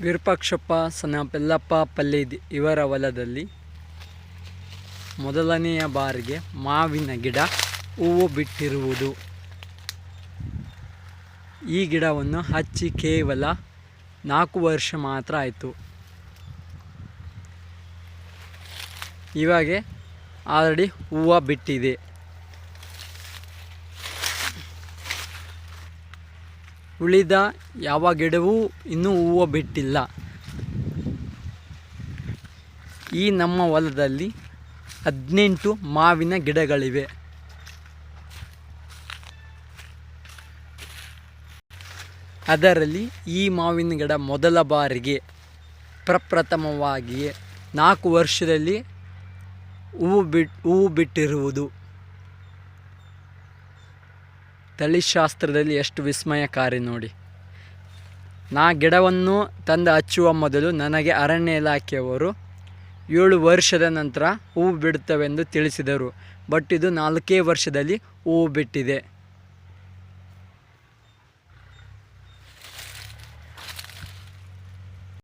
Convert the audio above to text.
ವಿರೂಪಾಕ್ಷಪ್ಪ ಸನ ಪೆಲ್ಲಪ್ಪ ಪಲ್ಲೇದಿ ಇವರ ಹೊಲದಲ್ಲಿ ಮೊದಲನೆಯ ಬಾರಿಗೆ ಮಾವಿನ ಗಿಡ ಹೂವು ಬಿಟ್ಟಿರುವುದು. ಈ ಗಿಡವನ್ನು ಹಚ್ಚಿ ಕೇವಲ 4 ವರ್ಷ ಮಾತ್ರ ಆಯಿತು. ಇವಾಗೆ ಆಲ್ರೆಡಿ ಹೂವು ಬಿಟ್ಟಿದೆ. ಉಳಿದ ಯಾವ ಗಿಡವೂ ಇನ್ನೂ ಹೂವು ಬಿಟ್ಟಿಲ್ಲ. ಈ ನಮ್ಮ ಹೊಲದಲ್ಲಿ 18 ಮಾವಿನ ಗಿಡಗಳಿವೆ. ಅದರಲ್ಲಿ ಈ ಮಾವಿನ ಗಿಡ ಮೊದಲ ಬಾರಿಗೆ ಪ್ರಪ್ರಥಮವಾಗಿಯೇ 4 ವರ್ಷದಲ್ಲಿ ಹೂವು ಬಿಟ್ಟಿರುವುದು. ತಳಿಶಾಸ್ತ್ರದಲ್ಲಿ ಎಷ್ಟು ವಿಸ್ಮಯಕಾರಿ ನೋಡಿ. ನಾ ಗಿಡವನ್ನು ತಂದು ಹಚ್ಚುವ ಮೊದಲು ನನಗೆ ಅರಣ್ಯ ಇಲಾಖೆಯವರು 7 ವರ್ಷದ ನಂತರ ಹೂವು ಬಿಡುತ್ತವೆಂದು ತಿಳಿಸಿದರು. ಬಟ್ ಇದು 4 ವರ್ಷದಲ್ಲಿ ಹೂವು ಬಿಟ್ಟಿದೆ.